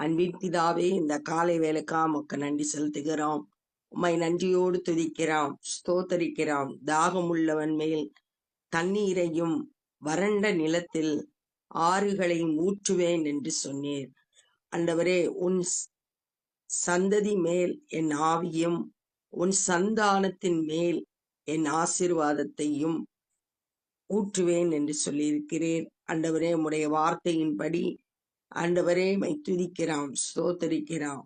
அன்பின் பிதாவே, இந்த காலை வேலைக்கா உமக்கு நன்றி செலுத்துகிறோம். உம்மை நன்றியோடு துதிக்கிறோம், ஸ்தோத்தரிக்கிறோம். தாகமுள்ளவன் மேல் தண்ணீரையும் வறண்ட நிலத்தில் ஆறுகளையும் ஊற்றுவேன் என்று சொன்னீர். ஆண்டவரே, உன் சந்ததி மேல் என் ஆவியும் உன் சந்தானத்தின் மேல் என் ஆசீர்வாதத்தையும் ஊற்றுவேன் என்று சொல்லியிருக்கிறீர். ஆண்டவரே, உம்முடைய வார்த்தையின்படி ஆண்டவரே மை துதிக்கிறோம், ஸ்தோத்தரிக்கிறோம்.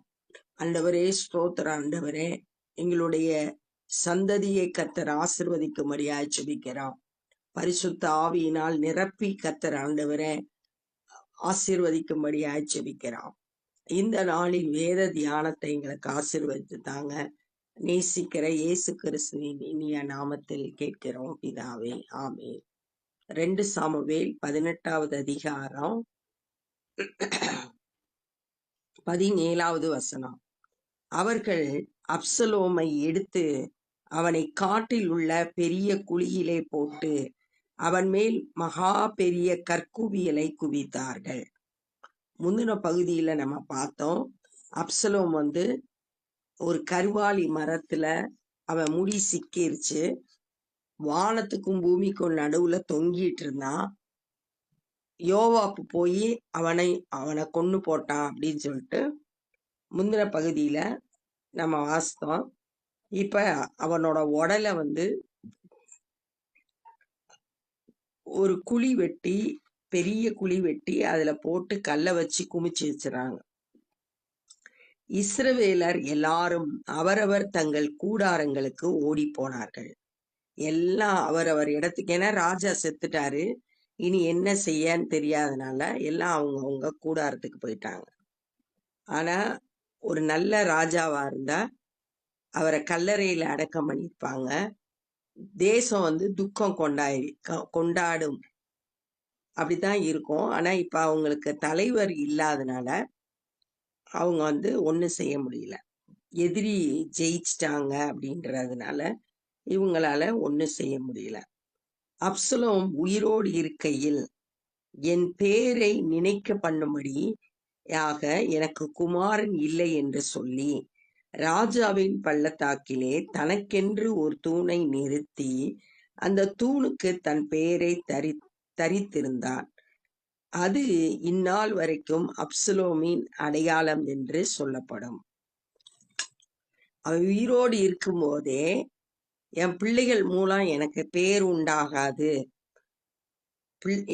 ஆண்டவரே ஸ்தோத்திரம். ஆண்டவரே, எங்களுடைய சந்ததியை கர்த்தர் ஆசிர்வதிக்கும்படியாய் ஜெபிக்கிறோம். பரிசுத்த ஆவியினால் நிரப்பி கர்த்தர் ஆண்டவரே ஆசீர்வதிக்கும்படியாய் ஜெபிக்கிறோம். இந்த நாளில் வேத தியானத்தை எங்களுக்கு ஆசீர்வதித்து தாங்க. நேசிக்கிற இயேசு கிறிஸ்துவின் இனிய நாமத்தில் கேட்கிறோம் பிதாவே, ஆமென். 2 சாமுவேல் 18வது அதிகாரம் 17வது வசனம். அவர்கள் அப்சலோமை எடுத்து அவனை காட்டில் உள்ள பெரிய குழியிலே போட்டு அவன் மேல் மகா பெரிய கற்குவியலை குவித்தார்கள். முந்தின பகுதியில நம்ம பார்த்தோம், அப்சலோம் ஒரு கருவாலி மரத்துல அவன் முடி சிக்கிருச்சு, வானத்துக்கும் பூமிக்கும் நடுவுல தொங்கிட்டு இருந்தான். யோவாப்பு போய் அவனை கொன்னு போட்டான் அப்படின்னு சொல்லிட்டு முந்தின பகுதியில நம்ம வாசித்தோம். இப்ப அவனோட உடலை ஒரு குழி வெட்டி, பெரிய குழி வெட்டி அதுல போட்டு கல்லை வச்சு குமிச்சு வச்சுறாங்க. இஸ்ரவேலர் எல்லாரும் அவரவர் தங்கள் கூடாரங்களுக்கு ஓடி போனார்கள். எல்லாம் அவரவர் இடத்துக்கு, ஏன்னா ராஜா செத்துட்டாரு, இனி என்ன செய்யன்னு தெரியாதனால எல்லாம் அவங்கவுங்க கூடாரத்துக்கு போயிட்டாங்க. ஆனா ஒரு நல்ல ராஜாவா இருந்தா அவரை கல்லறையில அடக்கம் பண்ணியிருப்பாங்க. தேசம் துக்கம் கொண்டாடும், அப்படித்தான் இருக்கும். ஆனா இப்ப அவங்களுக்கு தலைவர் இல்லாதனால அவங்க ஒண்ணும் செய்ய முடியல. எதிரி ஜெயிச்சிட்டாங்க அப்படின்றதுனால இவங்களால ஒண்ணும் செய்ய முடியல. அப்சலோம் உயிரோடு இருக்கையில் என் பேரை நினைக்க பண்ணும்படியாக எனக்கு குமாரன் இல்லை என்று சொல்லி ராஜாவின் பள்ளத்தாக்கிலே தனக்கென்று ஒரு தூணை நிறுத்தி அந்த தூணுக்கு தன் பெயரை தரித்திருந்தான். அது இந்நாள் வரைக்கும் அப்சலோமின் அடையாளம் என்று சொல்லப்படும். அவன் உயிரோடு இருக்கும் போதே என் பிள்ளைகள் மூலம் எனக்கு பேர் உண்டாகாது,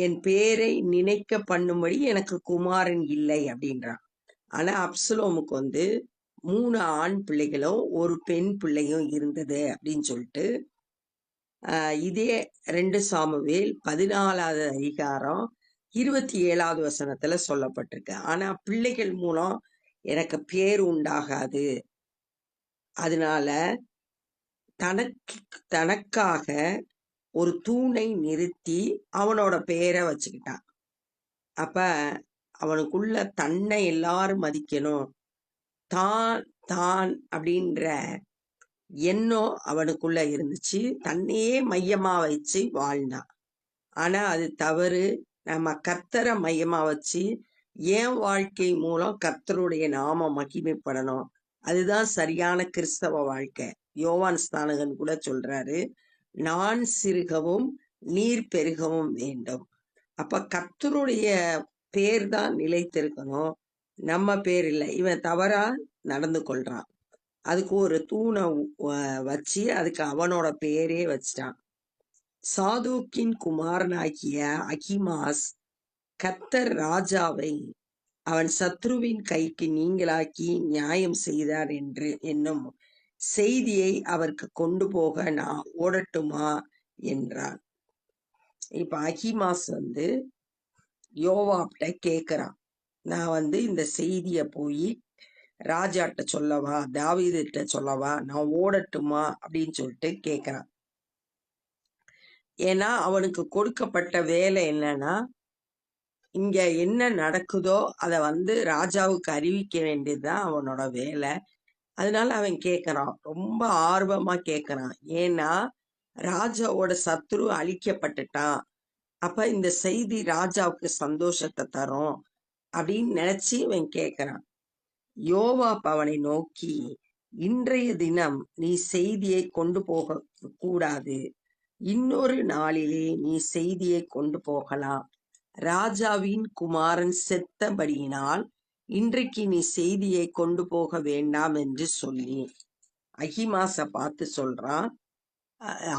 என் பேரை நினைக்க பண்ணும்படி எனக்கு குமாரன் இல்லை அப்படின்றான். ஆனா அப்சலோமுக்கு 3 ஆண் பிள்ளைகளும் ஒரு பெண் பிள்ளையும் இருந்தது அப்படின்னு சொல்லிட்டு இதே 2 சாமுவேல் 14வது அதிகாரம் 27வது வசனத்துல சொல்லப்பட்டிருக்கு. ஆனா பிள்ளைகள் மூலம் எனக்கு பேர் உண்டாகாது, அதனால தனக்காக ஒரு தூணை நிறுத்தி அவனோட பெயரை வச்சுக்கிட்டான். அப்ப அவனுக்குள்ள தன்னை எல்லாரும் மதிக்கணும், தான் தான் அப்படின்ற எண்ணம் அவனுக்குள்ள இருந்துச்சு. தன்னையே மையமா வச்சு வாழ்ந்தான். ஆனா அது தவறு. நம்ம கர்த்தரை மையமா வச்சு என் வாழ்க்கை மூலம் கர்த்தருடைய நாம மகிமைப்படணும், அதுதான் சரியான கிறிஸ்தவ வாழ்க்கை. யோவான் ஸ்நானகன் கூட சொல்றாரு, நான் சிறுகவும் நீர் பெருகவும் வேண்டும். அப்ப கர்த்தருடைய பேர் தான் நிலைத்திருக்கணும், நம்ம பேர் இல்லை. இவன் தவறா நடந்து கொள்றான். அதுக்கு ஒரு தூணை வச்சு அதுக்கு அவனோட பேரே வச்சிட்டான். சாதோக்கின் குமாரனாகிய அகிமாஸ் கர்த்தர் ராஜாவை அவன் சத்ருவின் கைக்கு நீங்களாக்கி நியாயம் செய்தார் என்று என்னும் செய்தியை அவருக்கு கொண்டு போக நான் ஓடட்டுமா என்றான். இப்ப அகிமாஸ் யோவாப்ட கேக்குறான், நான் இந்த செய்திய போய் ராஜாட்ட சொல்லவா, தாவீதுட்ட சொல்லவா, நான் ஓடட்டுமா அப்படின்னு சொல்லிட்டு கேக்குறான். ஏன்னா அவனுக்கு கொடுக்கப்பட்ட வேலை என்னன்னா, இங்க என்ன நடக்குதோ அதை ராஜாவுக்கு அறிவிக்க வேண்டியதுதான் அவனோட வேலை. அதனால அவன் கேட்கறான், ரொம்ப ஆர்வமா கேட்கறான். ஏன்னா ராஜாவோட சத்ரு அழிக்கப்பட்டுட்டான், அப்ப இந்த செய்தி ராஜாவுக்கு சந்தோஷத்தை தரும் அப்படின்னு நினைச்சு இவன் கேட்கறான். யோவாப் அவனை நோக்கி, இன்றைய தினம் நீ செய்தியை கொண்டு போக கூடாது, இன்னொரு நாளிலே நீ செய்தியை கொண்டு போகலாம். ராஜாவின் குமாரன் செத்தபடியினால் இன்றைக்கு நீ செய்தியை கொண்டு போக வேண்டாம் என்று சொல்லி அகிமாச பார்த்து சொல்றான்,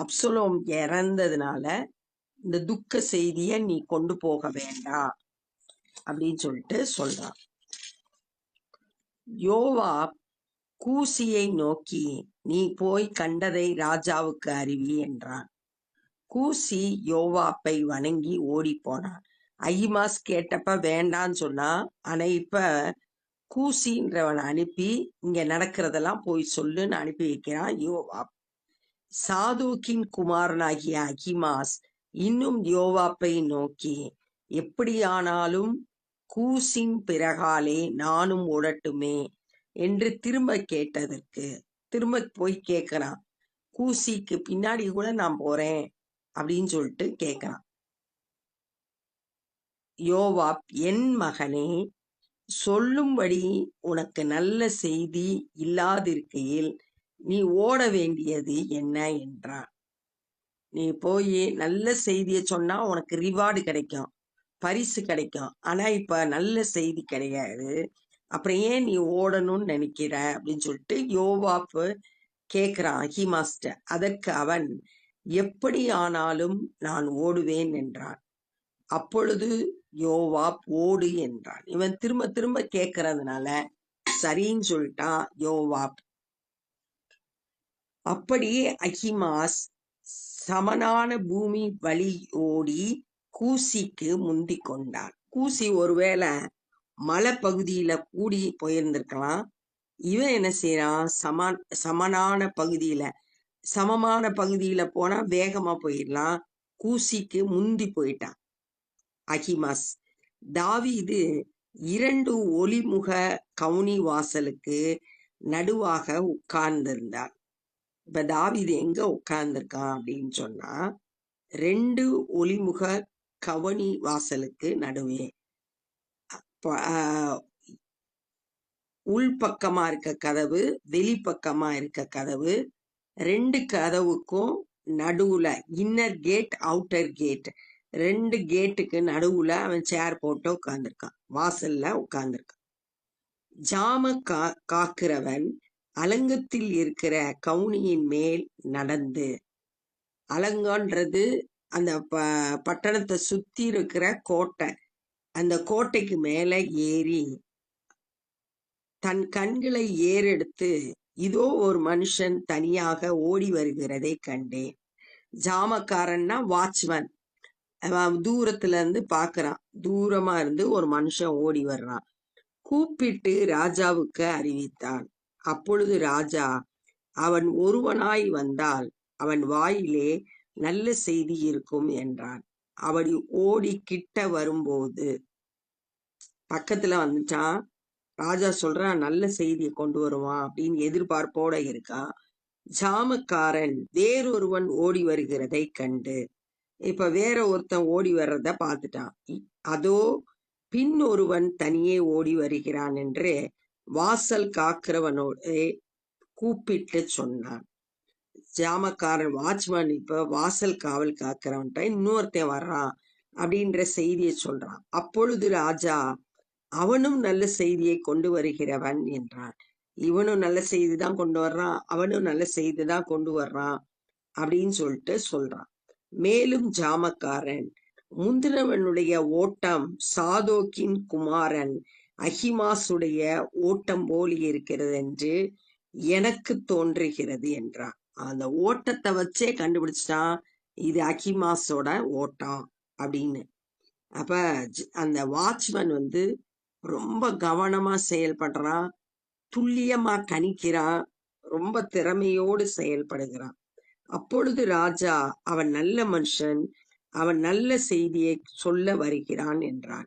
அப்சலோம் இறந்ததுனால இந்த துக்க செய்திய நீ கொண்டு போக வேண்டாம் அப்படின்னு சொல்லிட்டு சொல்றான். யோவாப் கூசியை நோக்கி, நீ போய் கண்டதை ராஜாவுக்கு அறிவி என்றான். கூசி யோவாப்பை வணங்கி ஓடி போனான். அகிமாஸ் கேட்டப்ப வேண்டான்னு சொன்னா, ஆனா இப்ப கூசின்றவனை அனுப்பி இங்க நடக்கிறதெல்லாம் போய் சொல்லுன்னு அனுப்பி வைக்கிறான் யோவாப். சாதோக்கின் குமாரனாகிய அகிமாஸ் இன்னும் யோவாப்பை நோக்கி, எப்படியானாலும் கூசின் பிறகாலே நானும் ஓடட்டுமே என்று திரும்ப கேட்டதற்கு, திரும்ப போய் கேட்கிறான், கூசிக்கு பின்னாடி கூட நான் போறேன் அப்படின்னு சொல்லிட்டு கேட்கிறான். யோவாப், என் மகனே, சொல்லும்படி உனக்கு நல்ல செய்தி இல்லாதிருக்கையில் நீ ஓட வேண்டியது என்ன என்றான். நீ போய் நல்ல செய்தியை சொன்னா உனக்கு ரிவார்டு கிடைக்கும், பரிசு கிடைக்கும். ஆனா இப்ப நல்ல செய்தி கிடையாது, அப்புறம் ஏன் நீ ஓடணும்னு நினைக்கிற அப்படின்னு சொல்லிட்டு யோவாப் கேட்கிறான் அகிமாஸ்டர். அதற்கு அவன், எப்படி ஆனாலும் நான் ஓடுவேன் என்றான். அப்பொழுது யோவாப் ஓடு என்றான். இவன் திரும்ப திரும்ப கேட்கறதுனால சரின்னு சொல்லிட்டான் யோவாப். அப்படியே அகிமாஸ் சமனான பூமி வழி ஓடி கூசிக்கு முந்தி கொண்டான். கூசி ஒருவேளை மலை பகுதியில கூடி போயிருந்திருக்கலாம். இவன் என்ன செய்யறான், சமனான பகுதியில சமமான பகுதியில போனா வேகமா போயிடலாம். கூசிக்கு முந்தி போயிட்டான் அகிமாஸ். தாவீது 2 ஒளிமுக கவுனி வாசலுக்கு நடுவாக உட்கார்ந்திருந்தார். இப்ப தாவீது எங்க உட்கார்ந்திருக்கான் அப்படின்னு சொன்னா, 2 ஒளிமுக கவனி வாசலுக்கு நடுவே, உள்பக்கமா இருக்க கதவு, வெளிப்பக்கமா இருக்க கதவு, 2 கதவுக்கும் நடுவுல இன்னர் கேட் அவுட்டர் கேட், 2 கேட்டுக்கு நடுவுல அவன் சேர் போட்டு உட்கார்ந்துருக்கான், வாசல்ல உட்கார்ந்துருக்கான். ஜாம காக்கிறவன் அலங்கத்தில் இருக்கிற கவுனியின் மேல் நடந்து, அலங்கன்றது அந்த பட்டணத்தை சுத்தி இருக்கிற கோட்டை, அந்த கோட்டைக்கு மேல ஏறி தன் கண்களை ஏறெடுத்து, இதோ ஒரு மனுஷன் தனியாக ஓடி வருகிறதை கண்டேன். ஜாமக்காரன்னா வாட்ச்மேன். தூரத்துல இருந்து பாக்குறான், தூரமா இருந்து ஒரு மனுஷன் ஓடி வர்றான். கூப்பிட்டு ராஜாவுக்கு அறிவித்தான். அப்பொழுது ராஜா, அவன் ஒருவனாய் வந்தால் அவன் வாயிலே நல்ல செய்தி இருக்கும் என்றான். அவன் ஓடி கிட்ட வரும்போது, பக்கத்துல வந்துட்டான். ராஜா சொல்றான், நல்ல செய்தியை கொண்டு வருவான் அப்படின்னு எதிர்பார்ப்போட இருக்கான். ஜாமக்காரன் வேறொருவன் ஓடி வருகிறதை கண்டு, இப்ப வேற ஒருத்தன் ஓடி வர்றத பார்த்துட்டான். அதோ பின் ஒருவன் தனியே ஓடி வருகிறான் என்று வாசல் காக்கிறவனோட கூப்பிட்டு சொன்னான். ஜாமக்காரன் வாட்ச்மேன் இப்ப வாசல் காவல் காக்கிறவன்ட்ட இன்னொருத்தன் வர்றான் அப்படின்ற செய்தியை சொல்றான். அப்பொழுது ராஜா, அவனும் நல்ல செய்தியை கொண்டு வருகிறவன் என்றான். இவனும் நல்ல செய்தி தான் கொண்டு வர்றான், அவனும் நல்ல செய்தி தான் கொண்டு வர்றான் அப்படின்னு சொல்லிட்டு சொல்றான். மேலும் ஜாமக்காரன், முந்தினவனுடைய ஓட்டம் சாதோக்கின் குமாரன் அகிமாசுடைய ஓட்டம் போலி இருக்கிறது என்று எனக்கு தோன்றுகிறது என்றான். அந்த ஓட்டத்தை வச்சே கண்டுபிடிச்சிட்டான், இது அகிமாஸோட ஓட்டம் அப்படின்னு. அப்ப அந்த வாட்ச்மேன் ரொம்ப கவனமா செயல்படுறான், துல்லியமா கணிக்கிறான், ரொம்ப திறமையோடு செயல்படுகிறான். அப்பொழுது ராஜா, அவன் நல்ல மனுஷன், அவன் நல்ல செய்தியை சொல்ல வருகிறான் என்றான்.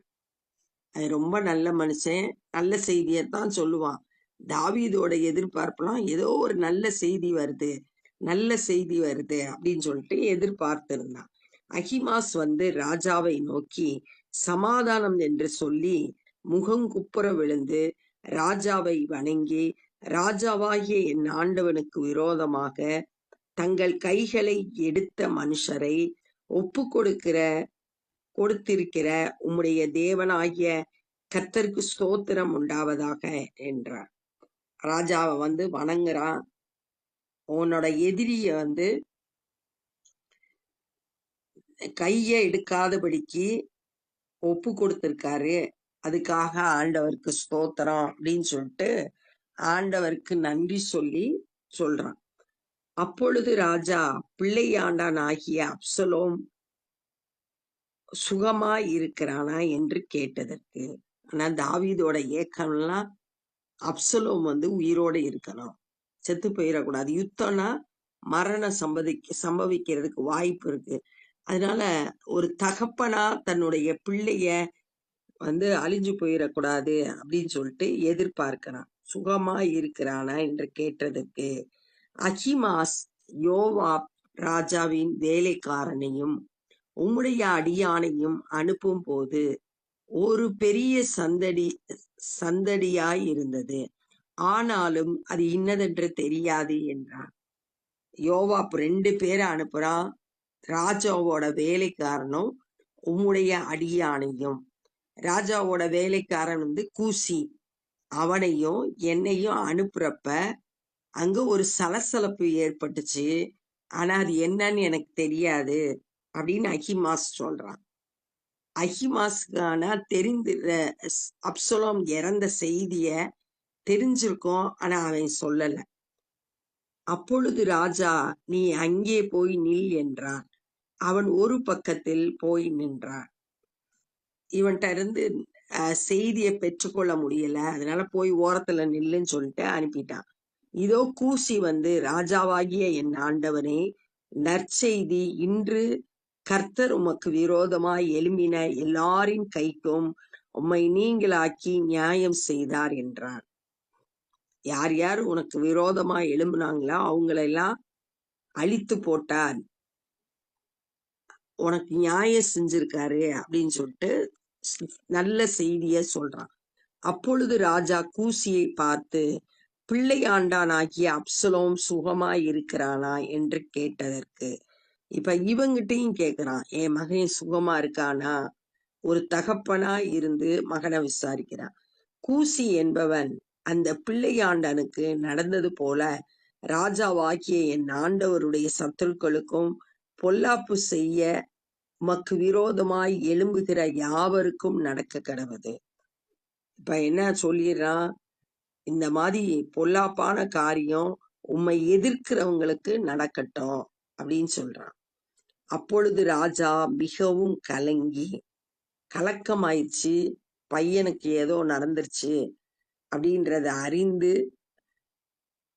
அது ரொம்ப நல்ல மனுஷன், நல்ல செய்தியைத்தான் சொல்லுவான். தாவீதோட எதிர்பார்ப்பெல்லாம் ஏதோ ஒரு நல்ல செய்தி வருது, நல்ல செய்தி வருது அப்படின்னு சொல்லிட்டு எதிர்பார்த்திருந்தான். அகிமாஸ் ராஜாவை நோக்கி சமாதானம் என்று சொல்லி முகங்குப்புற விழுந்து ராஜாவை வணங்கி, ராஜாவாகிய என் ஆண்டவனுக்கு விரோதமாக தங்கள் கைகளை எடுத்த மனுஷரை ஒப்பு கொடுத்திருக்கிற உம்முடைய தேவனாகிய கர்த்தருக்கு ஸ்தோத்திரம் உண்டாவதாக என்றார். ராஜாவை வணங்குறான். உன்னோட எதிரிய கைய எடுக்காதபடிக்கு ஒப்பு கொடுத்திருக்காரு, அதுக்காக ஆண்டவருக்கு ஸ்தோத்திரம் அப்படின்னு சொல்லிட்டு ஆண்டவருக்கு நன்றி சொல்றான். அப்பொழுது ராஜா பிள்ளையாண்டான் ஆகிய அப்சலோம் சுகமாய் இருக்கிறானா என்று கேட்டதற்கு, ஆனா தாவீதோட ஏக்கம்லாம் அப்சலோம் உயிரோட இருக்கணும், செத்து போயிடக்கூடாது. யுத்தம்னா மரணம் சம்பவிக்கிறதுக்கு வாய்ப்பு இருக்கு. அதனால ஒரு தகப்பனா தன்னுடைய பிள்ளைய அழிஞ்சு போயிடக்கூடாது அப்படின்னு சொல்லிட்டு எதிர்பார்க்கிறான். சுகமா இருக்கிறானா என்று கேட்டதற்கு, அகிமாஸ் யோவாப் ராஜாவின் வேலைக்காரனையும் உம்முடைய அடியானையும் அனுப்பும் போது ஒரு பெரிய சந்தடியாய் இருந்தது, ஆனாலும் அது இன்னதென்று தெரியாது என்றான். யோவாப் 2 பேரை அனுப்புறான், ராஜாவோட வேலைக்காரனும் உம்முடைய அடியானையும். ராஜாவோட வேலைக்காரன் கூசி, அவனையும் என்னையும் அனுப்புறப்ப அங்க ஒரு சலசலப்பு ஏற்பட்டுச்சு, ஆனா அது என்னன்னு எனக்கு தெரியாது அப்படின்னு அகிமாஸ் சொல்றான். அகிமாஸ்கான அப்சலோம் இறந்த செய்திய தெரிஞ்சிருக்கும், ஆனா அவன் சொல்லல. அப்பொழுது ராஜா, நீ அங்கே போய் நில் என்றான். அவன் ஒரு பக்கத்தில் போய் நின்றான். இவன்கிட்ட இருந்து செய்தியை பெற்றுக்கொள்ள முடியல, அதனால போய் ஓரத்துல நில்லுன்னு சொல்லிட்டு அனுப்பிட்டான். இதோ கூசி ராஜாவாகிய என் ஆண்டவனே, நற்செய்தி, இன்று கர்த்தர் உமக்கு விரோதமாய் எழும்பின எல்லாரின் கைக்கும் உம்மை நீங்களாக்கி நியாயம் செய்தார் என்றான். யார் யார் உனக்கு விரோதமாய் எழும்புனாங்களோ அவங்களெல்லாம் அழித்து போட்டார், உனக்கு நியாயம் செஞ்சிருக்காரு அப்படின்னு சொல்லிட்டு நல்ல செய்திய சொல்றான். அப்பொழுது ராஜா கூசியை பார்த்து, பிள்ளையாண்டான் ஆகிய அப்சலோம் சுகமாய் இருக்கிறானா என்று கேட்டதற்கு, இப்ப இவங்கிட்டையும் கேட்கிறான், என் மகன் சுகமா இருக்கானா? ஒரு தகப்பனா இருந்து மகனை விசாரிக்கிறான். கூசி என்பவன் அந்த பிள்ளையாண்டனுக்கு நடந்தது போல ராஜாவாகிய என் ஆண்டவருடைய சத்துருக்களுக்கும் பொல்லாப்பு செய்ய உமக்கு விரோதமாய் எழும்புகிற யாவருக்கும் நடக்க கடவது. இப்ப என்ன சொல்லிடுறான், இந்த மாதிரி பொல்லாப்பான காரியம் உம்மை எதிர்க்கிறவங்களுக்கு நடக்கட்டும் அப்படின்னு சொல்றான். அப்பொழுது ராஜா மிகவும் கலக்கமாயிடுச்சு, பையனுக்கு ஏதோ நடந்துருச்சு அப்படின்றத அறிந்து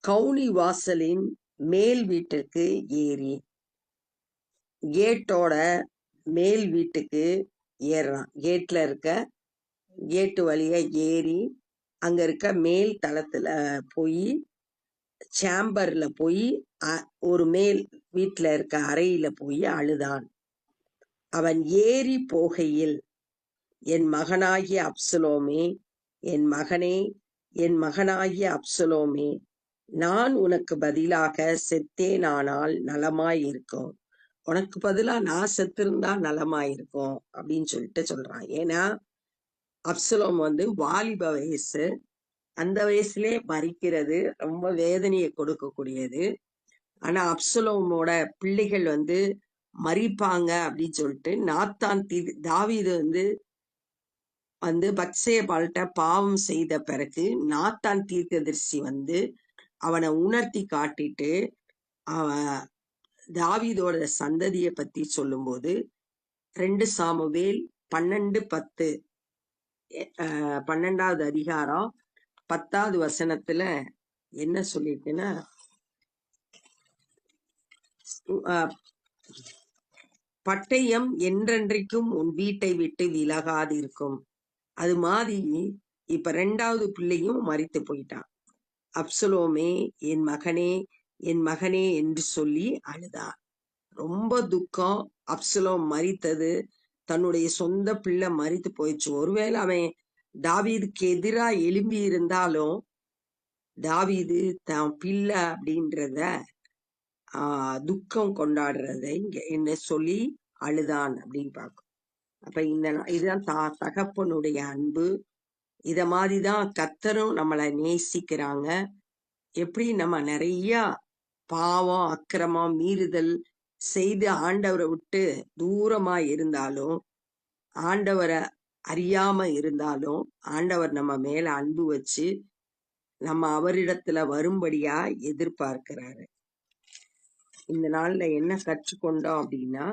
கவுனி வாசலின் மேல் வீட்டுக்கு ஏறி, கேட்டோட மேல் வீட்டுக்கு ஏறுறான். கேட்டு வழியா ஏறி அங்க இருக்க மேல் தளத்துல போய் சேம்பர்ல போய் ஒரு மேல் வீட்டுல இருக்க அறையில போய் அழுதான். அவன் ஏறி போகையில், என் மகனாகிய அப்சலோமே, என் மகனே, என் மகனாகிய அப்சலோமே, நான் உனக்கு பதிலாக செத்தேனானால் நலமாயிருக்கும், உனக்கு பதிலா நான் செத்திருந்தா நலமாயிருக்கும் அப்படின்னு சொல்லிட்டு சொல்றான். ஏன்னா அப்சலோம் வாலிப வயசு, அந்த வயசுலே மறிக்கிறது ரொம்ப வேதனையை கொடுக்கக்கூடியது. ஆனா அப்சலோமோட பிள்ளைகள் மறிப்பாங்க அப்படின்னு சொல்லிட்டு நாத்தான் தாவீது பத்சேபாள்கிட்ட பாவம் செய்த பிறகு நாத்தான் தீர்க்கதரிசி அவனை உணர்த்தி காட்டிட்டு தாவீதோட சந்ததியை பத்தி சொல்லும்போது 2 சாமுவேல் 12:10 12வது அதிகாரம் 10வது வசனத்துல என்ன சொல்லிருக்குன்னா, பட்டயம் என்றென்றைக்கும் உன் வீட்டை விட்டு விலகாதிருக்கும். அது மாதிரி இப்ப 2வது பிள்ளையும் மரித்து போயிட்டான். அப்சலோமே, என் மகனே, என் மகனே என்று சொல்லி அழுதான். ரொம்ப துக்கம். அப்சலோம் மரித்தது, தன்னுடைய சொந்த பிள்ளை மரித்து போயிடுச்சு. ஒருவேளை அவன் தாவீதுக்கு எதிரா எழும்பி இருந்தாலும் தாவீது தான் பிள்ளை அப்படின்றத துக்கம் கொண்டாடுறத இங்க என்ன சொல்லி அழுதான் அப்படின்னு பார்க்கும். அப்ப இதுதான் தகப்பனுடைய அன்பு. இத மாதிரிதான் கர்த்தரும் நம்மளை நேசிக்கிறாங்க. எப்படி நம்ம நிறைய பாவம் அக்கிரமம் மீறுதல் செய்து ஆண்டவரை விட்டு தூரமா இருந்தாலும், ஆண்டவரை அறியாம இருந்தாலும், ஆண்டவர் நம்ம மேல அன்பு வச்சு நம்ம அவரிடத்துல வரும்படியா எதிர்பார்க்கிறாரு. இந்த நாள்ல என்ன கற்றுக்கொண்டோம் அப்படின்னா,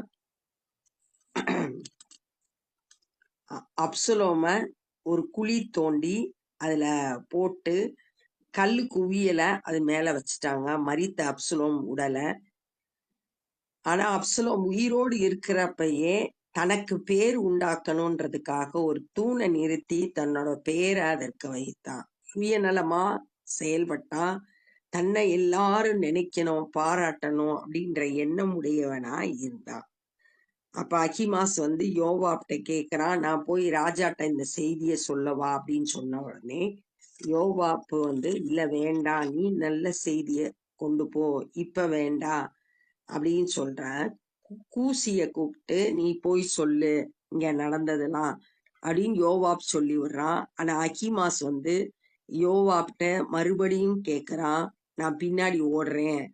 அப்சலோம ஒரு குழி தோண்டி அதுல போட்டு கல்லு குவியல அது மேல வச்சுட்டாங்க, மரித்த அப்சலோம் உடலை. ஆனா அப்சலோம் உயிரோடு இருக்கிறப்பயே தனக்கு பேர் உண்டாக்கணும்ன்றதுக்காக ஒரு தூணை நிறுத்தி தன்னோட பேரை அதற்கு வைத்தான். சுயநலமா செயல்பட்டான். தன்னை எல்லாரும் நினைக்கணும், பாராட்டணும் அப்படின்ற எண்ணம் உடையவனா இருந்தான். அப்ப அகிமாஸ் யோவாப்ட கேக்குறான், நான் போய் ராஜாட்ட இந்த செய்திய சொல்லவா அப்படின்னு சொன்ன உடனே யோவாப்பு இல்ல வேண்டாம், நீ நல்ல செய்திய கொண்டு போ, இப்ப வேண்டாம் அப்படின்னு சொல்ற. கூசிய கூப்பிட்டு நீ போய் சொல்லு இங்க நடந்ததெல்லாம் அப்படின்னு யோவாப் சொல்லி விடுறான். ஆனா அகிமாஸ் யோவாப்ட மறுபடியும் கேக்குறான், நான் பின்னாடி ஓடுறேன்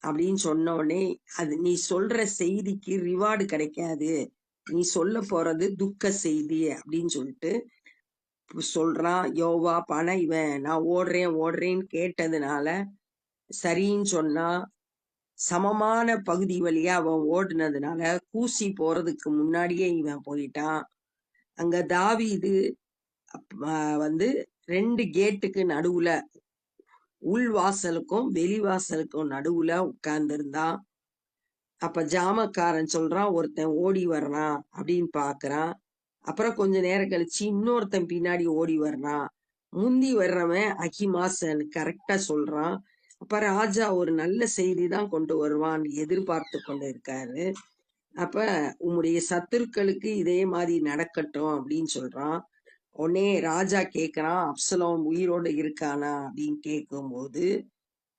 அப்படின்னு சொன்ன உடனே, அது நீ சொல்ற செய்திக்கு ரிவார்டு கிடைக்காது, நீ சொல்ல போறது துக்க செய்தி அப்படின்னு சொல்லிட்டு சொல்றான் யோவாப். ஆனா இவன் நான் ஓடுறேன் ஓடுறேன்னு கேட்டதுனால சரின்னு சொன்னா. சமமான பகுதி வழியா அவன் ஓடுனதுனால கூசி போறதுக்கு முன்னாடியே இவன் போயிட்டான். அங்க தாவீது வந்து 2 கேட்டுக்கு நடுவுல, உள்வாசலுக்கும் வெளிவாசலுக்கும் நடுவுல உட்கார்ந்து இருந்தான். அப்ப ஜாமக்காரன் சொல்றான், ஒருத்தன் ஓடி வர்றான் அப்படின்னு பாக்குறான். அப்புறம் கொஞ்ச நேரம் கழிச்சு இன்னொருத்தன் பின்னாடி ஓடி வர்றான். முந்தி வர்றவன் அகிமாசன் கரெக்டா சொல்றான். அப்ப ராஜா ஒரு நல்ல செய்தி தான் கொண்டு வருவான் எதிர்பார்த்து கொண்டு இருக்காரு. அப்ப உம்முடைய சத்துருக்களுக்கு இதே மாதிரி நடக்கட்டும் அப்படின்னு சொல்றான். உடனே ராஜா கேக்குறான், அப்சலோம் உயிரோடு இருக்கானா அப்படின்னு கேட்கும்போது,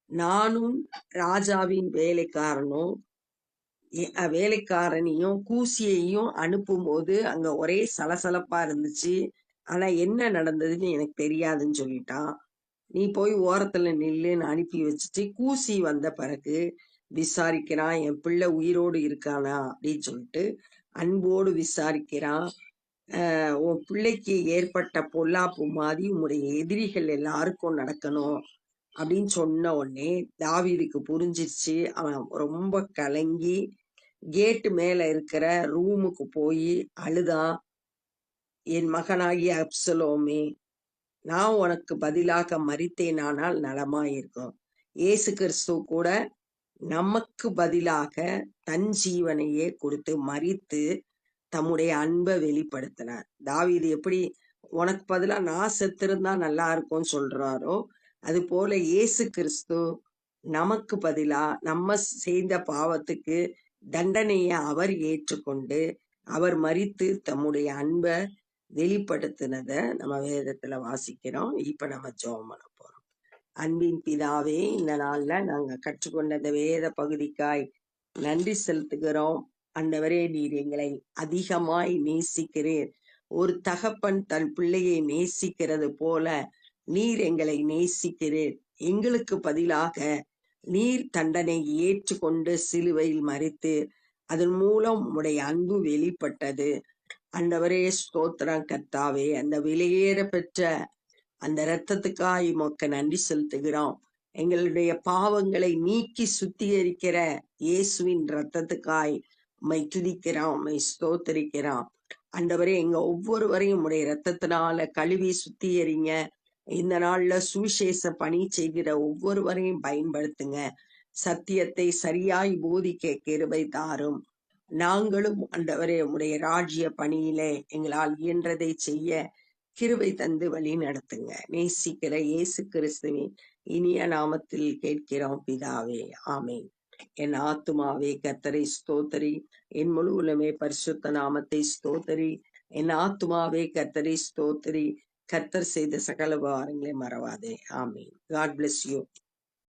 நானும் ராஜாவின் வேலைக்காரனும் வேலைக்காரனையும் கூசியையும் அனுப்பும்போது அங்க ஒரே சலசலப்பா இருந்துச்சு. ஆனா என்ன நடந்ததுன்னு எனக்கு தெரியாதுன்னு சொல்லிட்டான். நீ போய் ஓரத்துல நில்லுன்னு அனுப்பி வச்சுட்டு கூசி வந்த பிறகு விசாரிக்கிறான், என் பிள்ளை உயிரோடு இருக்கானா அப்படின்னு சொல்லிட்டு அன்போடு விசாரிக்கிறான். உன் பிள்ளைக்கு ஏற்பட்ட பொல்லாப்பு மாதிரி உன்னுடைய எதிரிகள் எல்லாருக்கும் நடக்கணும் அப்படின்னு சொன்ன உடனே தாவீதுக்கு புரிஞ்சிருச்சு. அவன் ரொம்ப கலங்கி கேட்டு மேல இருக்கிற ரூமுக்கு போய் அழுதான். என் மகனாகிய அப்சலோமே, நான் உனக்கு பதிலாக மரித்தேனானால் நலமாயிருக்கும். இயேசு கிறிஸ்து கூட நமக்கு பதிலாக தன் ஜீவனையே கொடுத்து மரித்து தம்முடைய அன்பை வெளிப்படுத்தினார். தாவீது எப்படி உனக்கு பதிலா நான் செத்திருந்தா நல்லா இருக்கும்னு சொல்றாரோ, அது போல இயேசு கிறிஸ்து நமக்கு பதிலா நம்ம செய்த பாவத்துக்கு தண்டனையை அவர் ஏற்றுக்கொண்டு அவர் மரித்து தம்முடைய அன்பை வெளிப்படுத்தினத நம்ம வேதத்துல வாசிக்கிறோம். இப்ப நம்ம ஜெபம் பண்ண போறோம். அன்பின் பிதாவே, இந்த நாள்ல நாங்க கற்றுக்கொண்ட இந்த வேத பகுதிக்காய் நன்றி செலுத்துகிறோம். ஆண்டவரே, நீர் எங்களை அதிகமாய் நேசிக்கிறீர். ஒரு தகப்பன் தன் பிள்ளையை நேசிக்கிறது போல நீர் எங்களை நேசிக்கிறீர். எங்களுக்கு பதிலாக நீர் தண்டனை ஏற்றுக்கொண்டு சிலுவையில் மரித்து அதன் மூலம் உடைய அன்பு வெளிப்பட்டது. ஆண்டவரே ஸ்தோத்திரம் கர்த்தாவே, அந்த விலையேற பெற்ற அந்த இரத்தத்துக்காய் உமக்கு நன்றி செலுத்துகிறோம். எங்களுடைய பாவங்களை நீக்கி சுத்திகரிக்கிற இயேசுவின் இரத்தத்துக்காய் உம்மை துதிக்கிறோம், உம்மை ஸ்தோத்தரிக்கிறோம். ஆண்டவரே, எங்க ஒவ்வொருவரையும் உடைய இரத்தத்தினால கழுவி சுத்திகரிங்க. இந்த நாள்ல சுவிசேஷ பணி செய்கிற ஒவ்வொருவரையும் பயன்படுத்துங்க. சத்தியத்தை சரியாய் போதிக்க கிருபை தாரும். நாங்களும் ஆண்டவரே உடைய ராஜ்ய பணியிலே எங்களால் இயன்றதை செய்ய கிருபை தந்து வழி நடத்துங்க. நேசிக்கிற இயேசு கிறிஸ்துவின் இனிய நாமத்தில் கேட்கிறோம் பிதாவே, ஆமென். என் ஆத்துமாவே கர்த்தரை ஸ்தோத்தரி, என் முழு உலமே பரிசுத்த நாமத்தை ஸ்தோத்தரி. என் ஆத்துமாவே கர்த்தரை ஸ்தோத்தரி, கர்த்தர் செய்த சகல உபகாரங்களை மறவாதே. ஆமீன். God bless you.